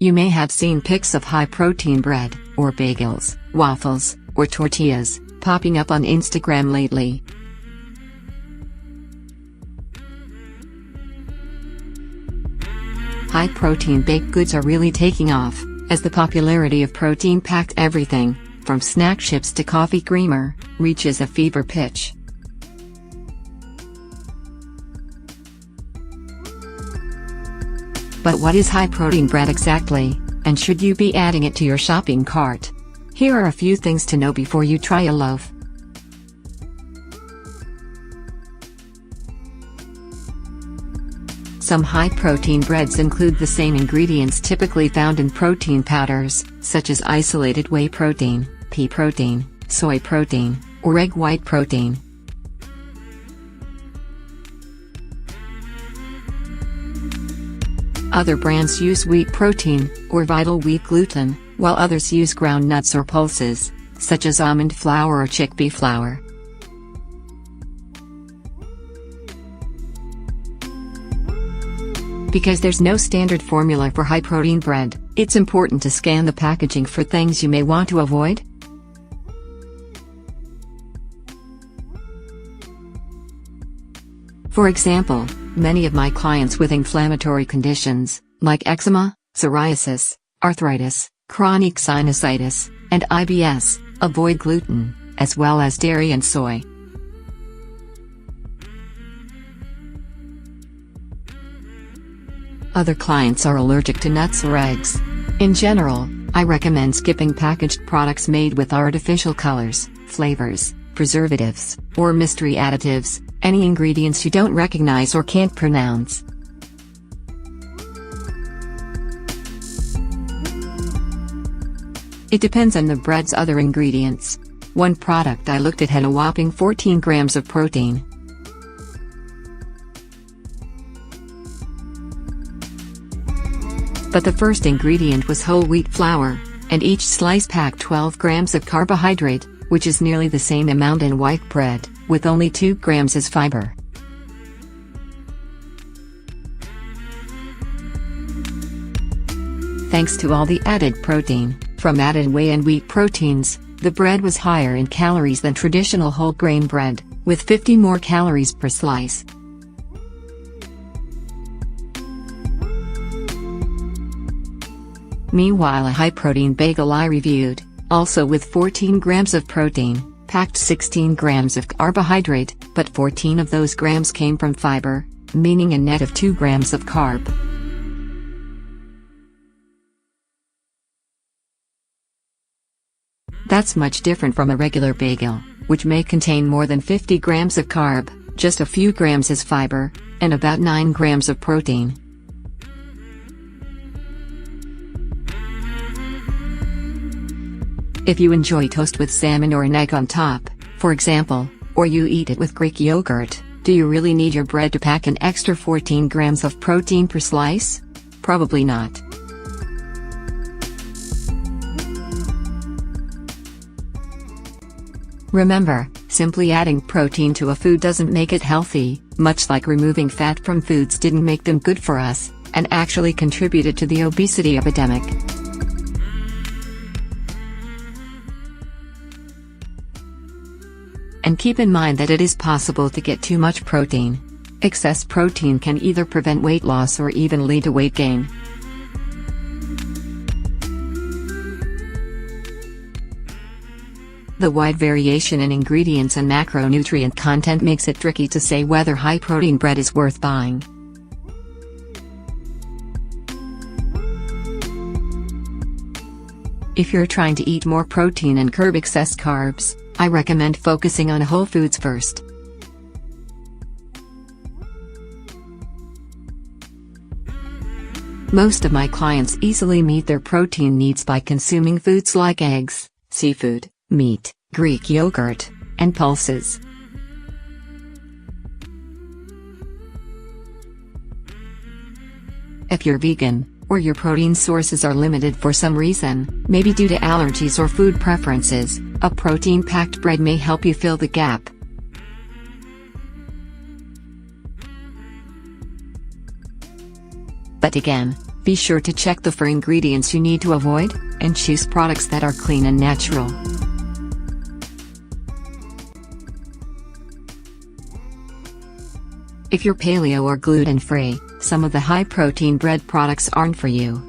You may have seen pics of high-protein bread, or bagels, waffles, or tortillas, popping up on Instagram lately. High-protein baked goods are really taking off, as the popularity of protein-packed everything, from snack chips to coffee creamer, reaches a fever pitch. But what is high-protein bread exactly, and should you be adding it to your shopping cart? Here are a few things to know before you try a loaf. Some high-protein breads include the same ingredients typically found in protein powders, such as isolated whey protein, pea protein, soy protein, or egg white protein. Other brands use wheat protein, or vital wheat gluten, while others use ground nuts or pulses, such as almond flour or chickpea flour. Because there's no standard formula for high-protein bread, it's important to scan the packaging for things you may want to avoid. For example, many of my clients with inflammatory conditions, like eczema, psoriasis, arthritis, chronic sinusitis, and IBS, avoid gluten, as well as dairy and soy. Other clients are allergic to nuts or eggs. In general, I recommend skipping packaged products made with artificial colors, flavors, preservatives, or mystery additives, any ingredients you don't recognize or can't pronounce. It depends on the bread's other ingredients. One product I looked at had a whopping 14 grams of protein. But the first ingredient was whole wheat flour, and each slice packed 12 grams of carbohydrate, which is nearly the same amount in white bread, with only 2 grams as fiber. Thanks to all the added protein, from added whey and wheat proteins, the bread was higher in calories than traditional whole grain bread, with 50 more calories per slice. Meanwhile, a high-protein bagel I reviewed, also with 14 grams of protein, packed 16 grams of carbohydrate, but 14 of those grams came from fiber, meaning a net of 2 grams of carb. That's much different from a regular bagel, which may contain more than 50 grams of carb, just a few grams as fiber, and about 9 grams of protein. If you enjoy toast with salmon or an egg on top, for example, or you eat it with Greek yogurt, do you really need your bread to pack an extra 14 grams of protein per slice? Probably not. Remember, simply adding protein to a food doesn't make it healthy, much like removing fat from foods didn't make them good for us, and actually contributed to the obesity epidemic. And keep in mind that it is possible to get too much protein. Excess protein can either prevent weight loss or even lead to weight gain. The wide variation in ingredients and macronutrient content makes it tricky to say whether high-protein bread is worth buying. If you're trying to eat more protein and curb excess carbs, I recommend focusing on whole foods first. Most of my clients easily meet their protein needs by consuming foods like eggs, seafood, meat, Greek yogurt, and pulses. If you're vegan, or your protein sources are limited for some reason, maybe due to allergies or food preferences, a protein-packed bread may help you fill the gap. But again, Be sure to check for ingredients you need to avoid, and choose products that are clean and natural. If you're paleo or gluten-free, some of the high-protein bread products aren't for you.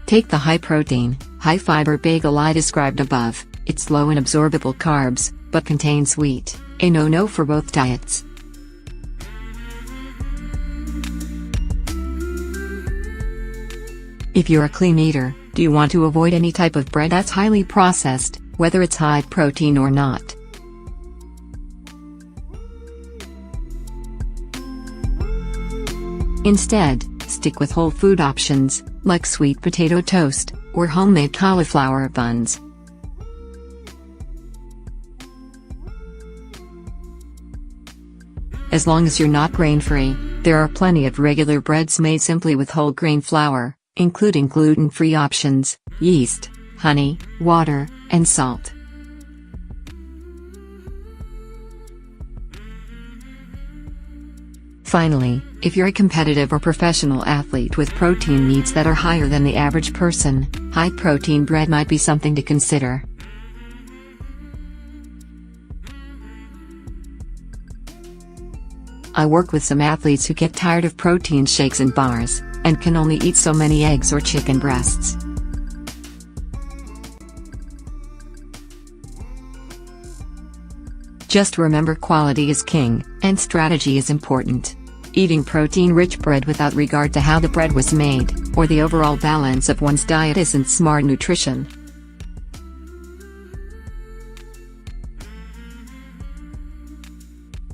Take the high-protein, high-fiber bagel I described above. It's low in absorbable carbs, but contains wheat, a no-no for both diets. If you're a clean eater, do you want to avoid any type of bread that's highly processed, whether it's high protein or not? Instead, stick with whole food options, like sweet potato toast, or homemade cauliflower buns. As long as you're not grain-free, there are plenty of regular breads made simply with whole grain flour, including gluten-free options, yeast, honey, water, and salt. Finally, if you're a competitive or professional athlete with protein needs that are higher than the average person, high-protein bread might be something to consider. I work with some athletes who get tired of protein shakes and bars, and can only eat so many eggs or chicken breasts. Just remember, quality is king, and strategy is important. Eating protein-rich bread without regard to how the bread was made, or the overall balance of one's diet, isn't smart nutrition.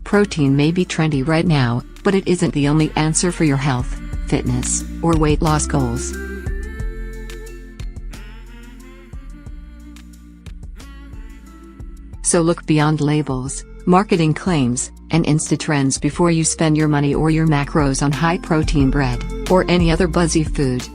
Protein may be trendy right now, but it isn't the only answer for your health, fitness, or weight loss goals. So look beyond labels, marketing claims, and Insta trends before you spend your money or your macros on high-protein bread, or any other buzzy food.